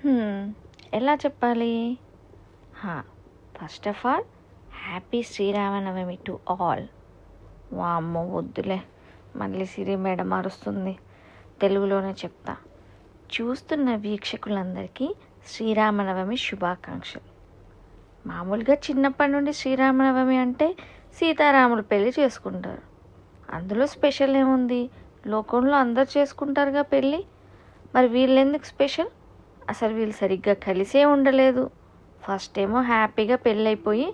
హ్మ్. ఎలా చెప్పాలి? First of all happy Sriramanavami to all. వామ్మో వద్దులే, మళ్ళీ సిరి మేడం మారుస్తుంది. తెలుగులోనే చెప్తా. చూస్తున్న వీక్షకులందరికీ శ్రీరామనవమి శుభాకాంక్షలు. మామూలుగా చిన్నప్పటి నుండి శ్రీరామనవమి అంటే సీతారాములు పెళ్ళి చేసుకుంటారు. అందులో స్పెషల్ ఏముంది? లోకంలో అందరు చేసుకుంటారుగా పెళ్ళి. మరి వీళ్ళెందుకు స్పెషల్? అసలు వీళ్ళు సరిగ్గా కలిసే ఉండలేదు. ఫస్ట్ ఏమో హ్యాపీగా పెళ్ళైపోయి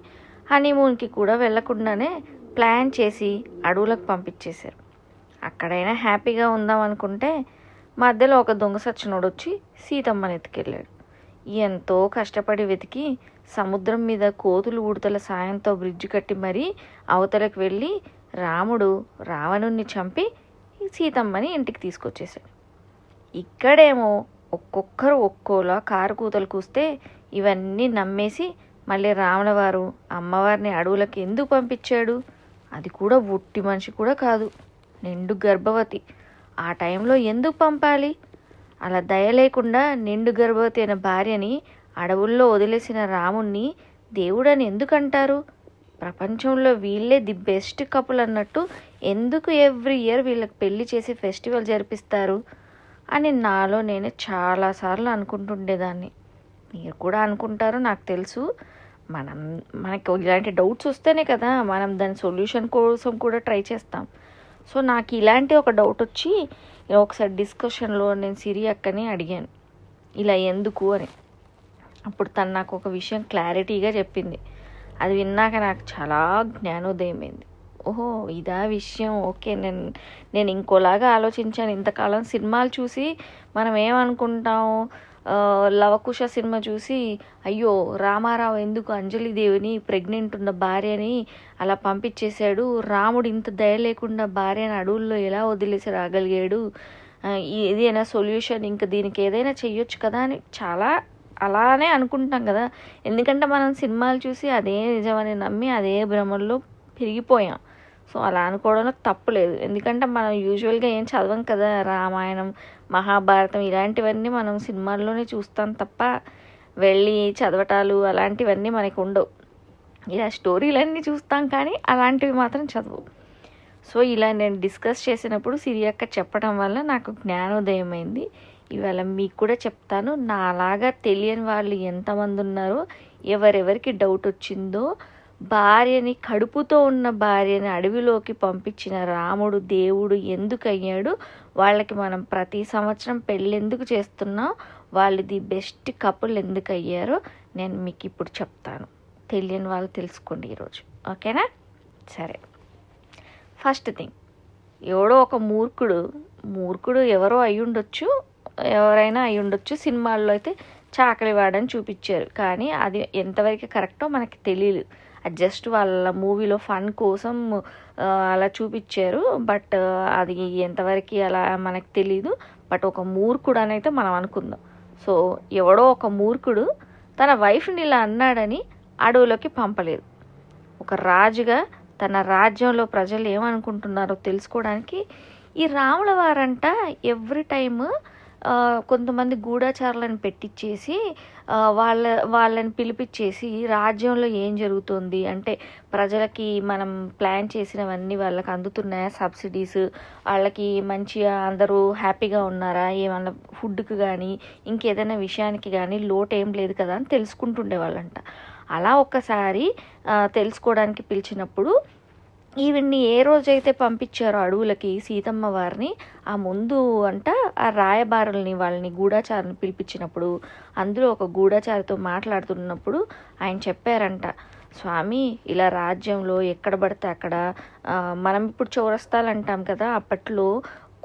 హనీమూన్కి కూడా వెళ్లకుండానే ప్లాన్ చేసి అడవులకు పంపించేశారు. అక్కడైనా హ్యాపీగా ఉందాం అనుకుంటే మధ్యలో ఒక దొంగ సచ్చినోడు వచ్చి సీతమ్మని ఎత్తుకెళ్ళాడు. ఎంతో కష్టపడి వెతికి సముద్రం మీద కోతులు ఉడతల సాయంతో బ్రిడ్జ్ కట్టి మరీ అవతలకు వెళ్ళి రాముడు రావణుణ్ణి చంపి సీతమ్మని ఇంటికి తీసుకొచ్చేశాడు. ఇక్కడేమో ఒక్కొక్కరు ఒక్కోలా కారు కూతలు కూస్తే ఇవన్నీ నమ్మేసి మళ్ళీ రాములవారు అమ్మవారిని అడవులకు ఎందుకు పంపించాడు? అది కూడా ఒట్టి మనిషి కూడా కాదు, నిండు గర్భవతి. ఆ టైంలో ఎందుకు పంపాలి? అలా దయ లేకుండా నిండు గర్భవతి అయిన భార్యని అడవుల్లో వదిలేసిన రాముణ్ణి దేవుడని ఎందుకంటారు? ప్రపంచంలో వీళ్ళే ది బెస్ట్ కపుల్ అన్నట్టు ఎందుకు ఎవ్రీ ఇయర్ వీళ్ళకి పెళ్లి చేసి ఫెస్టివల్ జరిపిస్తారు అని నాలో నేను చాలాసార్లు అనుకుంటుండేదాన్ని. మీరు కూడా అనుకుంటారు నాకు తెలుసు. మనకి ఇలాంటి డౌట్స్ వస్తేనే కదా మనం దాని సొల్యూషన్ కోసం కూడా ట్రై చేస్తాం. సో నాకు ఇలాంటి ఒక డౌట్ వచ్చి ఒకసారి డిస్కషన్లో నేను సిరి అక్కని అడిగాను ఇలా ఎందుకు అని. అప్పుడు తను నాకు ఒక విషయం క్లారిటీగా చెప్పింది. అది విన్నాక నాకు చాలా జ్ఞానోదయం అయింది. ఓహో ఇదా విషయం, ఓకే. నేను ఇంకోలాగా ఆలోచించాను. ఇంతకాలం సినిమాలు చూసి మనం ఏమనుకుంటాం, లవకుశ సినిమా చూసి అయ్యో రామారావు ఎందుకు అంజలిదేవిని ప్రెగ్నెంట్ ఉన్న భార్యని అలా పంపించేశాడు, రాముడు ఇంత దయ లేకుండా భార్యని అడవుల్లో ఎలా వదిలేసి రాగలిగాడు, ఏదైనా సొల్యూషన్ ఇంకా దీనికి ఏదైనా చెయ్యొచ్చు కదా అని చాలా అలానే అనుకుంటాం కదా. ఎందుకంటే మనం సినిమాలు చూసి అదే నిజమని నమ్మి అదే భ్రమల్లో పెరిగిపోయాం. సో అలా అనుకోవడంలో తప్పులేదు. ఎందుకంటే మనం యూజువల్గా ఏం చదవం కదా, రామాయణం మహాభారతం ఇలాంటివన్నీ మనం సినిమాల్లోనే చూస్తాం తప్ప వెళ్ళి చదవటాలు అలాంటివన్నీ మనకు ఉండవు. ఇలా స్టోరీలన్నీ చూస్తాం కానీ అలాంటివి మాత్రం చదవు. సో ఇలా నేను డిస్కస్ చేసినప్పుడు సిరి అక్క చెప్పడం వల్ల నాకు జ్ఞానోదయం అయింది. ఇవాళ మీకు కూడా చెప్తాను. నాలాగా తెలియని వాళ్ళు ఎంతమంది ఉన్నారో, ఎవరెవరికి డౌట్ వచ్చిందో, భార్యని కడుపుతో ఉన్న భార్యని అడవిలోకి పంపించిన రాముడు దేవుడు ఎందుకు అయ్యాడు, వాళ్ళకి మనం ప్రతి సంవత్సరం పెళ్ళి ఎందుకు చేస్తున్నాం, వాళ్ళు ది బెస్ట్ కపుల్ ఎందుకు అయ్యారో నేను మీకు ఇప్పుడు చెప్తాను. తెలియని వాళ్ళు తెలుసుకోండి ఈరోజు, ఓకేనా? సరే, ఫస్ట్ థింగ్, ఎవడో ఒక మూర్ఖుడు ఎవరో అయ్యుండొచ్చు, ఎవరైనా అయ్యుండొచ్చు. సినిమాల్లో అయితే చాకలివాడని చూపించారు, కానీ అది ఎంతవరకు కరెక్టో మనకి తెలియదు. అది జస్ట్ వాళ్ళ మూవీలో ఫన్ కోసం అలా చూపించారు. బట్ అది ఎంతవరకు అలా మనకు తెలీదు. బట్ ఒక మూర్ఖుడు అని అయితే మనం అనుకుందాం. సో ఎవడో ఒక మూర్ఖుడు తన వైఫ్ని ఇలా అన్నాడని అడవులోకి పంపలేదు. ఒక రాజుగా తన రాజ్యంలో ప్రజలు ఏమనుకుంటున్నారో తెలుసుకోవడానికి ఈ రాముల వారంట ఎవ్రీ టైమ్ కొంతమంది గూఢచారులను పెట్టించేసి వాళ్ళని పిలిపించేసి రాజ్యంలో ఏం జరుగుతుంది అంటే ప్రజలకి మనం ప్లాన్ చేసినవన్నీ వాళ్ళకి అందుతున్నాయా, సబ్సిడీస్, వాళ్ళకి మంచిగా అందరూ హ్యాపీగా ఉన్నారా, ఏమన్నా ఫుడ్కి కానీ ఇంకేదైనా విషయానికి కానీ లోటు ఏం లేదు కదా అని తెలుసుకుంటుండే వాళ్ళంట. అలా ఒక్కసారి తెలుసుకోవడానికి పిలిచినప్పుడు ఈవిడ్ని ఏ రోజైతే పంపించారో అడవులకి సీతమ్మ వారిని, ఆ ముందు అంట ఆ రాయబారుల్ని వాళ్ళని గూఢచారుని పిలిపించినప్పుడు అందులో ఒక గూఢచారితో మాట్లాడుతున్నప్పుడు ఆయన చెప్పారంట, స్వామి ఇలా రాజ్యంలో ఎక్కడ పడితే అక్కడ మనం ఇప్పుడు చౌరస్తాలు అంటాం కదా, అప్పట్లో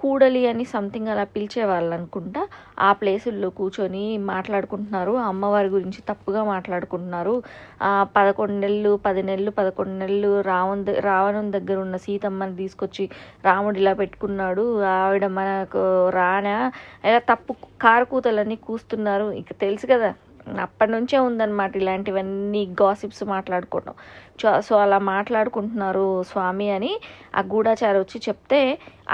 కూడలి అని సంథింగ్ అలా పిలిచేవాళ్ళు అనుకుంటా. ఆ ప్లేసుల్లో కూర్చొని మాట్లాడుకుంటున్నారు, అమ్మవారి గురించి తప్పుగా మాట్లాడుకుంటున్నారు. 11 నెలలు 10 నెలలు 11 నెలలు రావణుని దగ్గర ఉన్న సీతమ్మని తీసుకొచ్చి రాముడు ఇలా పెట్టుకున్నాడు, ఆవిడ మనకు రానా, ఇలా తప్పు కారు కూతలన్నీ కూస్తున్నారు. ఇక తెలుసు కదా అప్పటి నుంచే ఉందన్నమాట ఇలాంటివన్నీ గాసిప్స్ మాట్లాడుకోవడం. సో అలా మాట్లాడుకుంటున్నారు స్వామి అని ఆ గూఢాచారి వచ్చి చెప్తే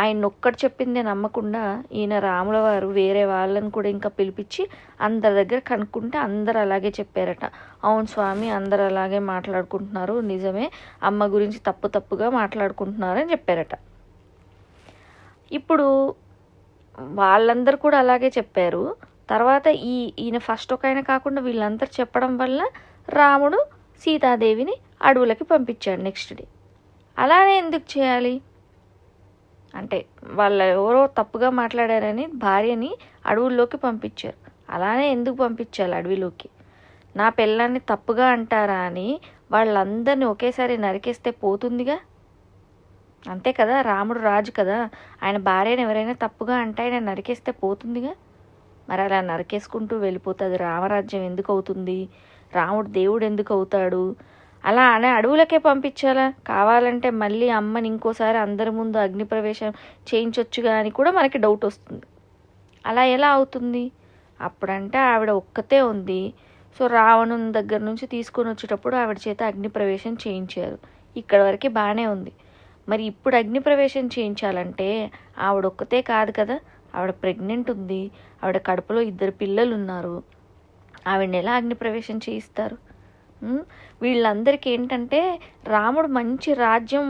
ఆయన ఒక్కటి చెప్పిందే నమ్మకుండా ఈయన రాముల వారు వేరే వాళ్ళని కూడా ఇంకా పిలిపించి అందరి దగ్గర కనుక్కుంటే అందరు అలాగే చెప్పారట. అవును స్వామి, అందరు అలాగే మాట్లాడుకుంటున్నారు, నిజమే, అమ్మ గురించి తప్పుగా మాట్లాడుకుంటున్నారు అని చెప్పారట. ఇప్పుడు వాళ్ళందరూ కూడా అలాగే చెప్పారు. తర్వాత ఈయన ఫస్ట్ ఒక ఆయన కాకుండా వీళ్ళందరూ చెప్పడం వల్ల రాముడు సీతాదేవిని అడవులకి పంపించాడు నెక్స్ట్ డే. అలానే ఎందుకు చేయాలి అంటే వాళ్ళు ఎవరో తప్పుగా మాట్లాడారని భార్యని అడవుల్లోకి పంపించారు. అలానే ఎందుకు పంపించాలి అడవిలోకి? నా పిల్లాన్ని తప్పుగా అంటారా అని వాళ్ళందరినీ ఒకేసారి నరికేస్తే పోతుందిగా, అంతే కదా. రాముడు రాజు కదా, ఆయన భార్యను ఎవరైనా తప్పుగా అంటే ఆయన నరికేస్తే పోతుందిగా. మరి అలా నరికేసుకుంటూ వెళ్ళిపోతుంది రామరాజ్యం ఎందుకు అవుతుంది? రాముడు దేవుడు ఎందుకు అవుతాడు? అలా అనే అడవులకే పంపించాలా? కావాలంటే మళ్ళీ అమ్మని ఇంకోసారి అందరి ముందు అగ్నిప్రవేశం చేయించొచ్చుగా అని కూడా మనకి డౌట్ వస్తుంది. అలా ఎలా అవుతుంది? అప్పుడంటే ఆవిడ ఒక్కతే ఉంది. సో రావణుని దగ్గర నుంచి తీసుకొని వచ్చేటప్పుడు ఆవిడ చేత అగ్నిప్రవేశం చేయించారు. ఇక్కడ వరకు బాగానే ఉంది. మరి ఇప్పుడు అగ్నిప్రవేశం చేయించాలంటే ఆవిడ ఒక్కతే కాదు కదా, ఆవిడ ప్రెగ్నెంట్ ఉంది, ఆవిడ కడుపులో 2 పిల్లలు ఉన్నారు. ఆవిడని ఎలా అగ్నిప్రవేశం చేయిస్తారు? వీళ్ళందరికీ ఏంటంటే రాముడు మంచి రాజ్యం,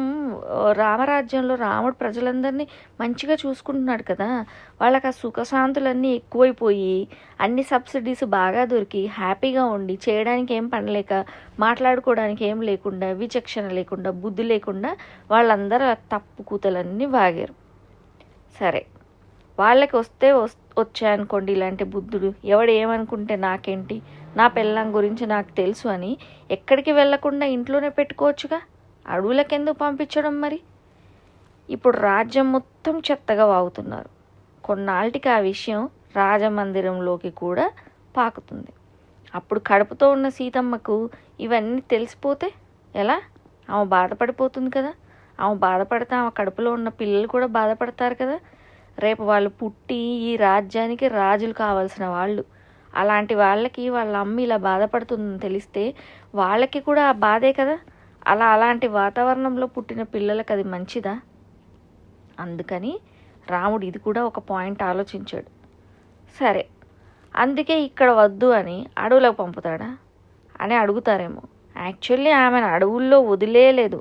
రామరాజ్యంలో రాముడు ప్రజలందరినీ మంచిగా చూసుకుంటున్నాడు కదా, వాళ్ళకి ఆ సుఖశాంతులన్నీ ఎక్కువైపోయి అన్ని సబ్సిడీస్ బాగా దొరికి హ్యాపీగా ఉండి చేయడానికి ఏం పనిలేక మాట్లాడుకోవడానికి ఏం లేకుండా విచక్షణ లేకుండా బుద్ధి లేకుండా వాళ్ళందరూ తప్పు కూతలన్నీ వాగారు. సరే, వాళ్ళకి వచ్చాయనుకోండి ఇలాంటి బుద్ధుడు, ఎవడు ఏమనుకుంటే నాకేంటి, నా పెళ్ళాం గురించి నాకు తెలుసు అని ఎక్కడికి వెళ్లకుండా ఇంట్లోనే పెట్టుకోవచ్చుగా, అడవులకెందుకు పంపించడం? మరి ఇప్పుడు రాజ్యం మొత్తం చెత్తగా వాగుతున్నారు. కొన్నాళ్ళకి ఆ విషయం రాజమందిరంలోకి కూడా పాకుతుంది. అప్పుడు కడుపుతో ఉన్న సీతమ్మకు ఇవన్నీ తెలిసిపోతే ఎలా? ఆమె బాధపడిపోతుంది కదా. ఆమె బాధపడితే ఆమె కడుపులో ఉన్న పిల్లలు కూడా బాధపడతారు కదా. రేపు వాళ్ళు పుట్టి ఈ రాజ్యానికి రాజులు కావాల్సిన వాళ్ళు. అలాంటి వాళ్ళకి వాళ్ళ అమ్మ ఇలా బాధపడుతుందని తెలిస్తే వాళ్ళకి కూడా ఆ బాధే కదా. అలాంటి వాతావరణంలో పుట్టిన పిల్లలకు అది మంచిదా? అందుకని రాముడు ఇది కూడా ఒక పాయింట్ ఆలోచించాడు. సరే, అందుకే ఇక్కడ వద్దు అని అడవులకు పంపుతాడా అని అడుగుతారేమో. యాక్చువల్లీ ఆమెను అడవుల్లో వదిలేయలేదు.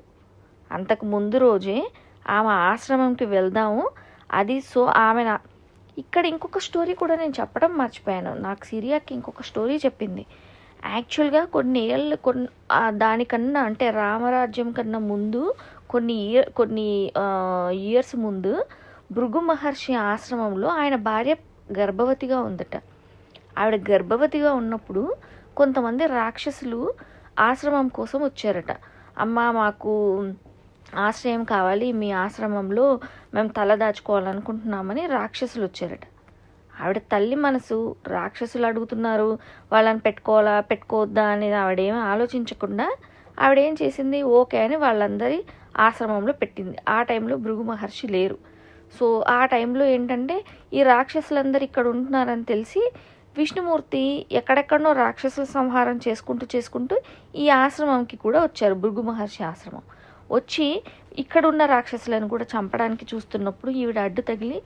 అంతకు ముందు రోజే ఆమె ఆశ్రమంకి వెళ్దాము అది. సో ఆమె ఇక్కడ ఇంకొక స్టోరీ కూడా నేను చెప్పడం మర్చిపోయాను. నాకు సిరియాకి ఇంకొక స్టోరీ చెప్పింది. యాక్చువల్గా కొన్ని దానికన్నా అంటే రామరాజ్యం కన్నా ముందు కొన్ని ఇయర్స్ ముందు భృగు మహర్షి ఆశ్రమంలో ఆయన భార్య గర్భవతిగా ఉందట. ఆవిడ గర్భవతిగా ఉన్నప్పుడు కొంతమంది రాక్షసులు ఆశ్రమం కోసం వచ్చారట. అమ్మ, మాకు ఆశ్రయం కావాలి, మీ ఆశ్రమంలో మేము తల దాచుకోవాలనుకుంటున్నామని రాక్షసులు వచ్చారట. ఆవిడ తల్లి మనసు, రాక్షసులు అడుగుతున్నారు వాళ్ళని పెట్టుకోవాలా పెట్టుకోవద్దా అనేది ఆవిడేమీ ఆలోచించకుండా ఆవిడేం చేసింది, ఓకే అని వాళ్ళందరి ఆశ్రమంలో పెట్టింది. ఆ టైంలో భృగు మహర్షి లేరు. సో ఆ టైంలో ఏంటంటే ఈ రాక్షసులందరూ ఇక్కడ ఉంటున్నారని తెలిసి విష్ణుమూర్తి ఎక్కడెక్కడనో రాక్షసుల సంహారం చేసుకుంటూ ఈ ఆశ్రమంకి కూడా వచ్చారు. భృగు మహర్షి ఆశ్రమం వచ్చి ఇక్కడున్న రాక్షసులను కూడా చంపడానికి చూస్తున్నప్పుడు ఈవిడ అడ్డు తగిలి,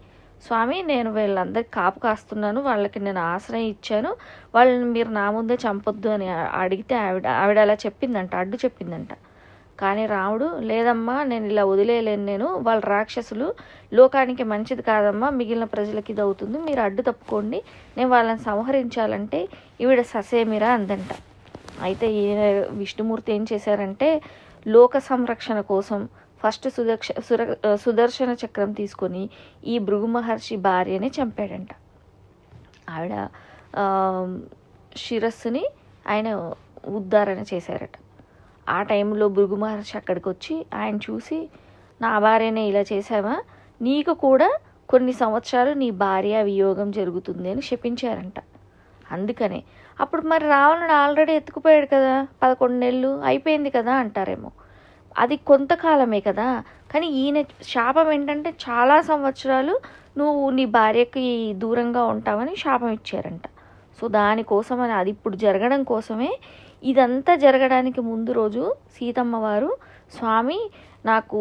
స్వామి నేను వీళ్ళందరికీ కాపు కాస్తున్నాను, వాళ్ళకి నేను ఆశ్రయం ఇచ్చాను, వాళ్ళని మీరు నా ముందే చంపొద్దు అని అడిగితే ఆవిడ అలా చెప్పిందంట, అడ్డు చెప్పిందంట. కానీ రాముడు, లేదమ్మా నేను ఇలా వదిలేయలేను, నేను వాళ్ళ రాక్షసులు, లోకానికి మంచిది కాదమ్మా, మిగిలిన ప్రజలకి ఇది అవుతుంది, మీరు అడ్డు తప్పుకోండి, నేను వాళ్ళని సంహరించాలంటే ఈవిడ ససేమిరా అందంట. అయితే విష్ణుమూర్తి ఏం చేశారంటే లోక సంరక్షణ కోసం ఫస్ట్ సుదర్శన చక్రం తీసుకొని ఈ భృగు మహర్షి భార్యని చంపాడంట. ఆవిడ శిరస్సుని ఆయన ఉద్ధారణ చేశారట. ఆ టైంలో భృగు మహర్షి అక్కడికి వచ్చి ఆయన చూసి, నా భార్యనే ఇలా చేసావా, నీకు కూడా కొన్ని సంవత్సరాలు నీ భార్య వియోగం జరుగుతుంది అని శపించారంట. అందుకనే అప్పుడు మరి రావణుడు ఆల్రెడీ ఎత్తుకుపోయాడు కదా, 11 నెలలు అయిపోయింది కదా అంటారేమో. అది కొంతకాలమే కదా, కానీ ఈయన శాపం ఏంటంటే చాలా సంవత్సరాలు నువ్వు నీ భార్యకి దూరంగా ఉంటావని శాపం ఇచ్చారంట. సో సో దానికోసమని అది ఇప్పుడు జరగడం కోసమే ఇదంతా జరగడానికి ముందు రోజు సీతమ్మ వారు స్వామి నాకు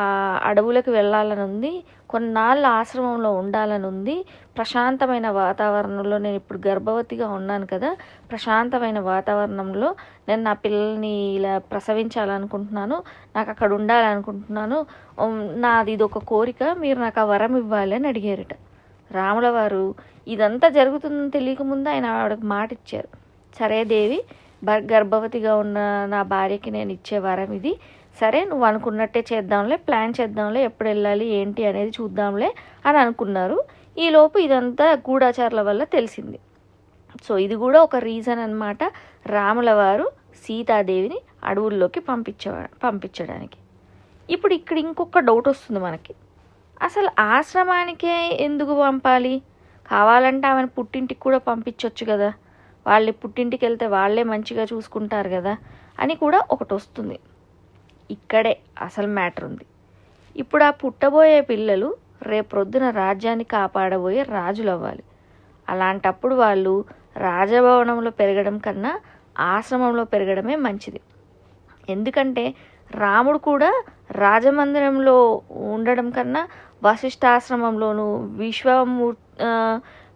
ఆ అడవులకు వెళ్ళాలని ఉంది, కొన్నాళ్ళు ఆశ్రమంలో ఉండాలని ఉంది, ప్రశాంతమైన వాతావరణంలో నేను ఇప్పుడు గర్భవతిగా ఉన్నాను కదా, ప్రశాంతమైన వాతావరణంలో నేను నా పిల్లల్ని ఇలా ప్రసవించాలనుకుంటున్నాను, నాకు అక్కడ ఉండాలనుకుంటున్నాను, నాది ఇది ఒక కోరిక, మీరు నాకు ఆ వరం ఇవ్వాలి అని అడిగారట. రాముల వారు ఇదంతా జరుగుతుందని తెలియకముందు ఆయన ఆవిడకి మాట ఇచ్చారు. సరే దేవి, గర్భవతిగా ఉన్న నా భార్యకి నేను ఇచ్చే వరం ఇది, సరే నువ్వు అనుకున్నట్టే చేద్దాంలే, ప్లాన్ చేద్దాంలే, ఎప్పుడు వెళ్ళాలి ఏంటి అనేది చూద్దాంలే అని అనుకున్నారు. ఈలోపు ఇదంతా గూఢాచారుల వల్ల తెలిసింది. సో ఇది కూడా ఒక రీజన్ అన్నమాట రాముల వారు సీతాదేవిని అడవుల్లోకి పంపించడానికి. ఇప్పుడు ఇక్కడ ఇంకొక డౌట్ వస్తుంది మనకి, అసలు ఆశ్రమానికే ఎందుకు పంపాలి? కావాలంటే ఆమెను పుట్టింటికి కూడా పంపించవచ్చు కదా, వాళ్ళ పుట్టింటికి వెళ్తే వాళ్ళే మంచిగా చూసుకుంటారు కదా అని కూడా ఒకటి వస్తుంది. ఇక్కడే అసలు మ్యాటర్ ఉంది. ఇప్పుడు ఆ పుట్టబోయే పిల్లలు రేపొద్దున రాజ్యాన్ని కాపాడబోయే రాజులు అవ్వాలి. అలాంటప్పుడు వాళ్ళు రాజభవనంలో పెరగడం కన్నా ఆశ్రమంలో పెరగడమే మంచిది. ఎందుకంటే రాముడు కూడా రాజమందిరంలో ఉండడం కన్నా వశిష్ఠాశ్రమంలోను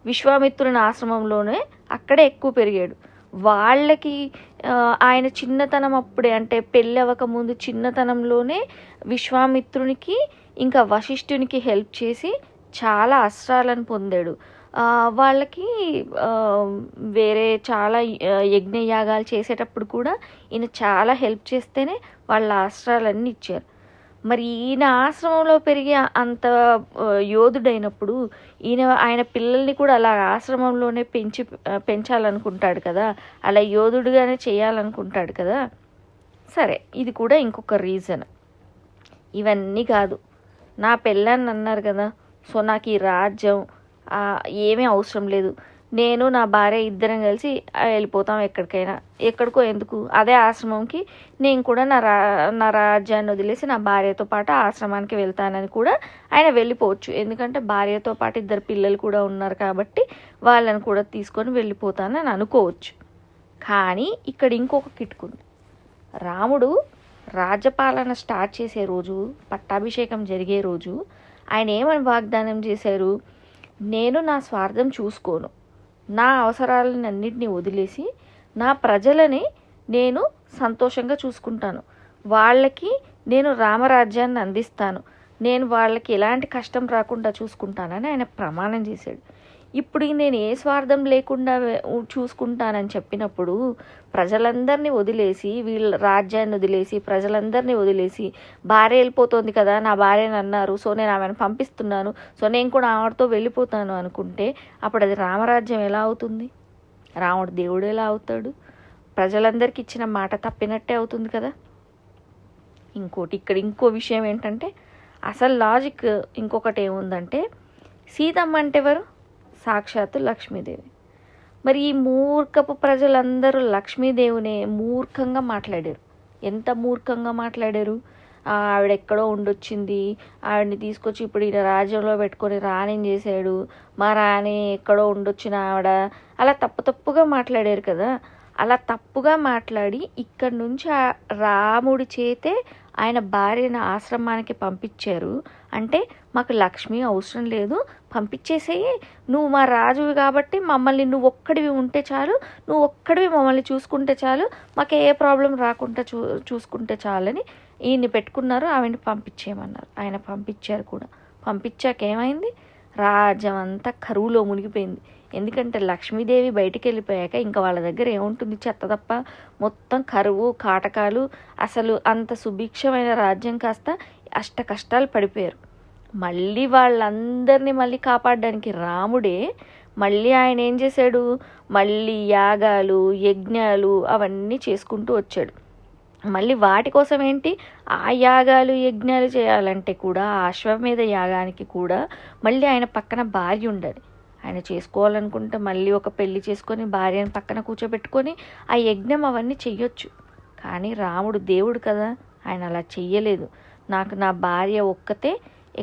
విశ్వామిత్రుని ఆశ్రమంలోనే అక్కడే ఎక్కువ పెరిగాడు. వాళ్ళకి ఆయన చిన్నతనం అప్పుడే, అంటే పెళ్ళి అవ్వకముందు చిన్నతనంలోనే విశ్వామిత్రునికి ఇంకా వశిష్ఠునికి హెల్ప్ చేసి చాలా అస్త్రాలను పొందాడు. వాళ్ళకి వేరే చాలా యజ్ఞయాగాలు చేసేటప్పుడు కూడా ఈయన చాలా హెల్ప్ చేస్తేనే వాళ్ళ అస్త్రాలన్నీ ఇచ్చారు. మరి ఈయన ఆశ్రమంలో పెరిగి అంత యోధుడైనప్పుడు ఆయన పిల్లల్ని కూడా అలా ఆశ్రమంలోనే పెంచాలనుకుంటాడు కదా, అలా యోధుడుగానే చేయాలనుకుంటాడు కదా. సరే, ఇది కూడా ఇంకొక రీజన్. ఇవన్నీ కాదు, నా పెళ్ళాన్ని అన్నారు కదా, సో నాకు ఈ రాజ్యం ఏమీ అవసరం లేదు, నేను నా భార్య ఇద్దరం కలిసి వెళ్ళిపోతాం ఎక్కడికైనా, ఎక్కడికో ఎందుకు, అదే ఆశ్రమంకి నేను కూడా నా రాజ్యాన్ని వదిలేసి నా భార్యతో పాటు ఆశ్రమానికి వెళ్తానని కూడా ఆయన వెళ్ళిపోవచ్చు. ఎందుకంటే భార్యతో పాటు ఇద్దరు పిల్లలు కూడా ఉన్నారు కాబట్టి వాళ్ళని కూడా తీసుకొని వెళ్ళిపోతానని అనుకోవచ్చు. కానీ ఇక్కడ ఇంకొక కిటుకుంది. రాముడు రాజ్యపాలన స్టార్ట్ చేసే రోజు, పట్టాభిషేకం జరిగే రోజు ఆయన ఏమని వాగ్దానం చేశారు? నేను నా స్వార్థం చూసుకోను, నా అవసరాలను అన్నింటినీ వదిలేసి నా ప్రజలని నేను సంతోషంగా చూసుకుంటాను, వాళ్ళకి నేను రామరాజ్యాన్ని అందిస్తాను, నేను వాళ్ళకి ఎలాంటి కష్టం రాకుండా చూసుకుంటానని ఆయన ప్రమాణం చేశాడు. ఇప్పుడు నేను ఏ స్వార్థం లేకుండా చూసుకుంటానని చెప్పినప్పుడు ప్రజలందరినీ వదిలేసి, వీళ్ళ రాజ్యాన్ని వదిలేసి, ప్రజలందరినీ వదిలేసి, భార్య వెళ్ళిపోతుంది కదా, నా భార్యని అన్నారు, సో నేను ఆమెను పంపిస్తున్నాను, సో నేను కూడా ఆవిడతో వెళ్ళిపోతాను అనుకుంటే అప్పుడు అది రామరాజ్యం ఎలా అవుతుంది? రాముడు దేవుడు ఎలా అవుతాడు? ప్రజలందరికీ ఇచ్చిన మాట తప్పినట్టే అవుతుంది కదా. ఇక్కడ ఇంకో విషయం ఏంటంటే, అసలు లాజిక్ ఇంకొకటి ఏముందంటే, సీతమ్మ అంటే ఎవరు? సాక్షాత్తు లక్ష్మీదేవి. మరి ఈ మూర్ఖపు ప్రజలందరూ లక్ష్మీదేవిని మూర్ఖంగా మాట్లాడారు. ఎంత మూర్ఖంగా మాట్లాడారు? ఆవిడ ఎక్కడో ఉండొచ్చింది, ఆవిడని తీసుకొచ్చి ఇప్పుడు ఈయన రాజ్యంలో పెట్టుకొని రాణిని చేశాడు, మా రాణి ఎక్కడో ఉండొచ్చిన ఆవిడ, అలా తప్పుగా మాట్లాడారు కదా. అలా తప్పుగా మాట్లాడి ఇక్కడి నుంచి రాముడి చేతే ఆయన భార్యను ఆశ్రమానికి పంపించారు. అంటే మాకు లక్ష్మి అవసరం లేదు, పంపించేసేయి, నువ్వు మా రాజువి కాబట్టి మమ్మల్ని నువ్వు ఒక్కడివి ఉంటే చాలు, నువ్వు ఒక్కడివి మమ్మల్ని చూసుకుంటే చాలు, మాకు ఏ ప్రాబ్లం రాకుండా చూసుకుంటే చాలని ఈయన్ని పెట్టుకున్నారు. ఆవిడని పంపించేయమన్నారు. ఆయన పంపించారు కూడా. పంపించాక ఏమైంది? రాజ్యం అంతా కరువులో మునిగిపోయింది. ఎందుకంటే లక్ష్మీదేవి బయటికి వెళ్ళిపోయాక ఇంకా వాళ్ళ దగ్గర ఏముంటుంది? చెత్త తప్ప. మొత్తం కరువు, కాటకాలు, అసలు అంత సుభిక్షమైన రాజ్యం కాస్త అష్ట కష్టాలు పడిపోయారు. మళ్ళీ వాళ్ళందరినీ మళ్ళీ కాపాడడానికి రాముడే మళ్ళీ ఆయన ఏం చేశాడు? మళ్ళీ యాగాలు, యజ్ఞాలు అవన్నీ చేసుకుంటూ వచ్చాడు. మళ్ళీ వాటి కోసం ఏంటి? ఆ యాగాలు, యజ్ఞాలు చేయాలంటే కూడా, ఆ అశ్వమేధ యాగానికి కూడా మళ్ళీ ఆయన పక్కన భార్య ఉండాలి. ఆయన చేసుకోవాలనుకుంటే మళ్ళీ ఒక పెళ్లి చేసుకొని భార్యను పక్కన కూర్చోబెట్టుకొని ఆ యజ్ఞం అవన్నీ చెయ్యొచ్చు. కానీ రాముడు దేవుడు కదా, ఆయన అలా చెయ్యలేదు. నాకు నా భార్య ఒక్కతే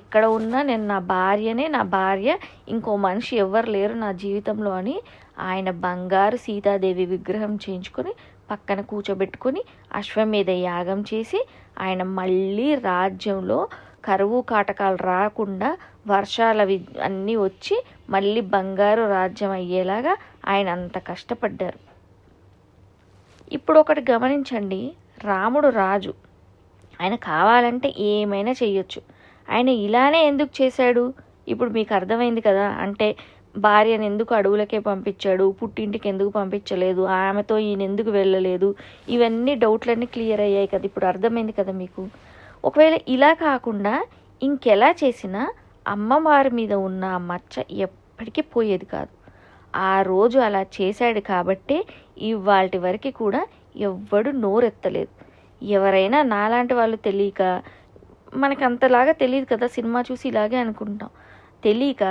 ఎక్కడ ఉన్నా నేను నా భార్యనే, నా భార్య, ఇంకో మనిషి ఎవ్వరు లేరు నా జీవితంలో అని ఆయన బంగారు సీతాదేవి విగ్రహం చేయించుకొని పక్కన కూర్చోబెట్టుకొని అశ్వమేధ యాగం చేసి ఆయన మళ్ళీ రాజ్యంలో కరువు కాటకాలు రాకుండా వర్షాలు అన్నీ వచ్చి మళ్ళీ బంగారు రాజ్యం అయ్యేలాగా ఆయన అంత కష్టపడ్డారు. ఇప్పుడు ఒకటి గమనించండి, రాముడు రాజు, ఆయన కావాలంటే ఏమైనా చెయ్యొచ్చు. ఆయన ఇలానే ఎందుకు చేశాడు ఇప్పుడు మీకు అర్థమైంది కదా. అంటే భార్యను ఎందుకు అడవులకే పంపించాడు, పుట్టింటికి ఎందుకు పంపించలేదు, ఆమెతో ఈయన ఎందుకు వెళ్ళలేదు, ఇవన్నీ డౌట్లన్నీ క్లియర్ అయ్యాయి కదా, ఇప్పుడు అర్థమైంది కదా మీకు. ఒకవేళ ఇలా కాకుండా ఇంకెలా చేసినా అమ్మవారి మీద ఉన్న ఆ మచ్చ ఎప్పటికీ పోయేది కాదు. ఆ రోజు అలా చేశాడు కాబట్టే ఇవాల్టి వరకు కూడా ఎవ్వడు నోరెత్తలేదు. ఎవరైనా నాలాంటి వాళ్ళు తెలియక, మనకు అంతలాగా తెలియదు కదా, సినిమా చూసి ఇలాగే అనుకుంటాం, తెలియక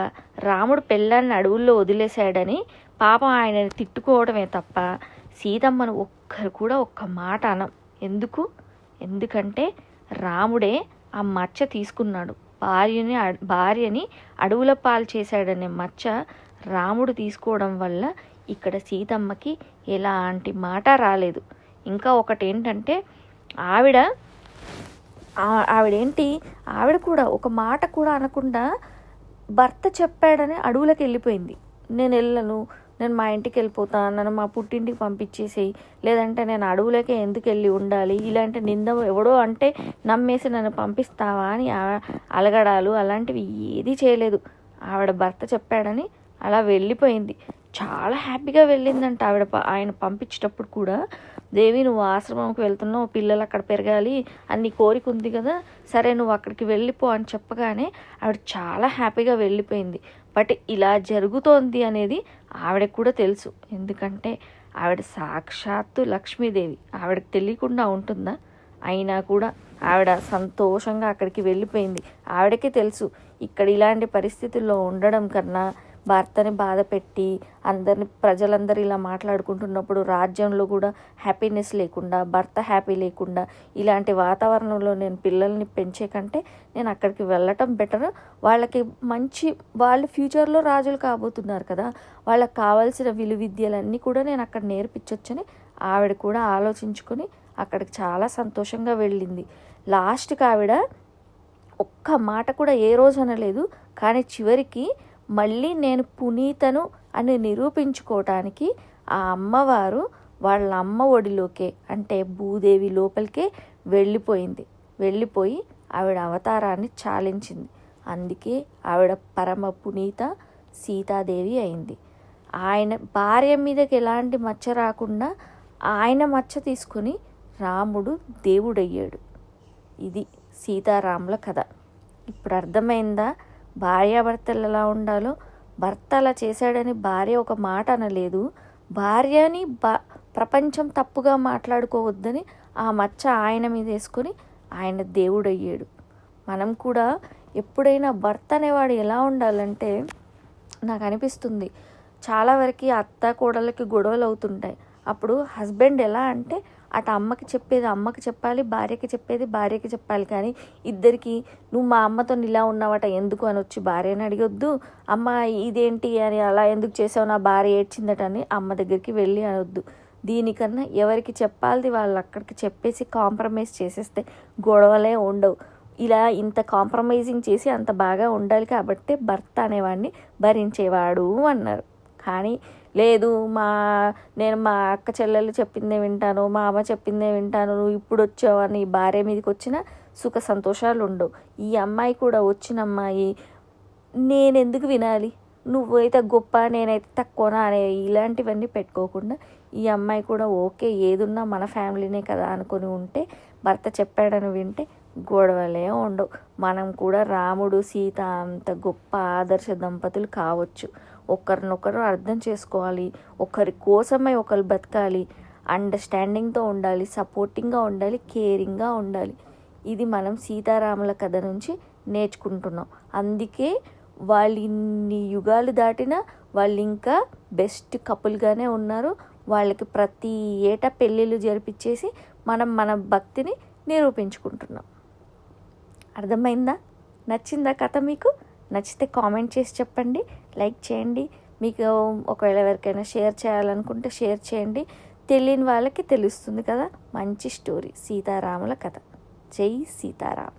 రాముడు పెళ్ళాన్ని అడవుల్లో వదిలేశాడని పాపం ఆయనని తిట్టుకోవడమే తప్ప సీతమ్మను ఒక్కరు కూడా ఒక్క మాట అనం. ఎందుకంటే రాముడే ఆ మచ్చ తీసుకున్నాడు. భార్యని అడవుల పాలు చేశాడనే మచ్చ రాముడు తీసుకోవడం వల్ల ఇక్కడ సీతమ్మకి ఎలాంటి మాట రాలేదు. ఇంకా ఒకటి ఏంటంటే ఆవిడ కూడా ఒక మాట కూడా అనకుండా భర్త చెప్పాడని అడవులకు వెళ్ళిపోయింది. నేను వెళ్ళను, నేను మా ఇంటికి వెళ్ళిపోతాను, నన్ను మా పుట్టింటికి పంపించేసేయి, లేదంటే నేను అడవులకే ఎందుకు వెళ్ళి ఉండాలి, ఇలాంటి నింద ఎవడో అంటే నమ్మేసి నన్ను పంపిస్తావా అని అలగడాలు అలాంటివి ఏదీ చేయలేదు. ఆవిడ భర్త చెప్పాడని అలా వెళ్ళిపోయింది. చాలా హ్యాపీగా వెళ్ళిందంట ఆయన పంపించేటప్పుడు కూడా. దేవి, నువ్వు ఆశ్రమంకి వెళ్తున్నావు, పిల్లలు అక్కడ పెరగాలి అని కోరిక ఉంది కదా, సరే నువ్వు అక్కడికి వెళ్ళిపో అని చెప్పగానే ఆవిడ చాలా హ్యాపీగా వెళ్ళిపోయింది. బట్ ఇలా జరుగుతోంది అనేది ఆవిడకు కూడా తెలుసు. ఎందుకంటే ఆవిడ సాక్షాత్తు లక్ష్మీదేవి, ఆవిడకి తెలియకుండా ఉంటుందా? అయినా కూడా ఆవిడ సంతోషంగా అక్కడికి వెళ్ళిపోయింది. ఆవిడకే తెలుసు ఇక్కడ ఇలాంటి పరిస్థితుల్లో ఉండడం కన్నా భర్తని బాధ పెట్టి ప్రజలందరూ ఇలా మాట్లాడుకుంటున్నప్పుడు రాజ్యంలో కూడా హ్యాపీనెస్ లేకుండా, భర్త హ్యాపీ లేకుండా ఇలాంటి వాతావరణంలో నేను పిల్లల్ని పెంచే కంటే నేను అక్కడికి వెళ్ళటం బెటర్. వాళ్ళు ఫ్యూచర్లో రాజులు కాబోతున్నారు కదా, వాళ్ళకి కావాల్సిన విలువిద్యలన్నీ కూడా నేను అక్కడ నేర్పించవచ్చని ఆవిడ కూడా ఆలోచించుకొని అక్కడికి చాలా సంతోషంగా వెళ్ళింది. లాస్ట్కి ఆవిడ ఒక్క మాట కూడా ఏ రోజు అనలేదు. కానీ చివరికి మళ్ళీ నేను పునీతను అని నిరూపించుకోవటానికి ఆ అమ్మవారు వాళ్ళ అమ్మ ఒడిలోకే, అంటే భూదేవి లోపలికే వెళ్ళిపోయి ఆవిడ అవతారాన్ని చాలించింది. అందుకే ఆవిడ పరమ పునీత సీతాదేవి అయింది. ఆయన భార్య మీదకి ఎలాంటి మచ్చ రాకుండా ఆయన మచ్చ తీసుకుని రాముడు దేవుడయ్యాడు. ఇది సీతారాముల కథ. ఇప్పుడు అర్థమైందా భార్యాభర్తలు ఎలా ఉండాలో? భర్త అలా చేశాడని భార్య ఒక మాట అనలేదు. భార్యని ప్రపంచం తప్పుగా మాట్లాడుకోవద్దని ఆ మచ్చ ఆయన మీద వేసుకొని ఆయన దేవుడయ్యాడు. మనం కూడా ఎప్పుడైనా భర్త అనేవాడు ఎలా ఉండాలంటే, నాకు అనిపిస్తుంది చాలా వరకు అత్త కోడళ్ళకి గొడవలు అవుతుంటాయి. అప్పుడు హస్బెండ్ ఎలా అంటే అటు అమ్మకి చెప్పేది అమ్మకి చెప్పాలి, భార్యకి చెప్పేది భార్యకి చెప్పాలి. కానీ ఇద్దరికి నువ్వు మా అమ్మతో ఇలా ఉన్నావట ఎందుకు అని వచ్చి భార్యని అడిగొద్దు, అమ్మ ఇదేంటి అని అలా ఎందుకు చేసావు నా భార్య ఏడ్చిందట అని అమ్మ దగ్గరికి వెళ్ళి అనొద్దు. దీనికన్నా ఎవరికి చెప్పాలి వాళ్ళు అక్కడికి చెప్పేసి కాంప్రమైజ్ చేసేస్తే గొడవలే ఉండవు. ఇలా ఇంత కాంప్రమైజింగ్ చేసి అంత బాగా ఉండాలి కాబట్టి భర్త అనేవాడిని భరించేవాడు అన్నారు. కానీ లేదు, నేను మా అక్క చెల్లెలు చెప్పిందే వింటాను, మా అమ్మ చెప్పిందే వింటాను, నువ్వు ఇప్పుడు వచ్చావని భార్య మీదకి వచ్చిన సుఖ సంతోషాలు ఉండవు. ఈ అమ్మాయి కూడా వచ్చిన అమ్మాయి నేను ఎందుకు వినాలి, నువ్వైతే గొప్ప నేనైతే తక్కువనా అనే ఇలాంటివన్నీ పెట్టుకోకుండా ఈ అమ్మాయి కూడా ఓకే ఏదున్నా మన ఫ్యామిలీనే కదా అనుకొని ఉంటే, భర్త చెప్పాడని వింటే గొడవలే ఉండవు. మనం కూడా రాముడు సీత అంత గొప్ప ఆదర్శ దంపతులు కావచ్చు. ఒకరినొకరు అర్థం చేసుకోవాలి, ఒకరి కోసమై ఒకరు బతకాలి, అండర్స్టాండింగ్తో ఉండాలి, సపోర్టింగ్గా ఉండాలి, కేరింగ్గా ఉండాలి. ఇది మనం సీతారాముల కథ నుంచి నేర్చుకుంటున్నాం. అందుకే వాళ్ళు ఇన్ని యుగాలు దాటినా వాళ్ళు ఇంకా బెస్ట్ కపుల్గానే ఉన్నారు. వాళ్ళకి ప్రతి ఏటా పెళ్ళిళ్ళు జరిపించేసి మనం మన భక్తిని నిరూపించుకుంటున్నాం. అర్థమైందా? నచ్చిందా కథ మీకు? నచ్చితే కామెంట్ చేసి చెప్పండి, లైక్ చేయండి. మీకు ఒకవేళ ఎవరికైనా షేర్ చేయాలనుకుంటే షేర్ చేయండి. తెలియని వాళ్ళకి తెలుస్తుంది కదా. మంచి స్టోరీ, సీతారాముల కథ. జై సీతారాం.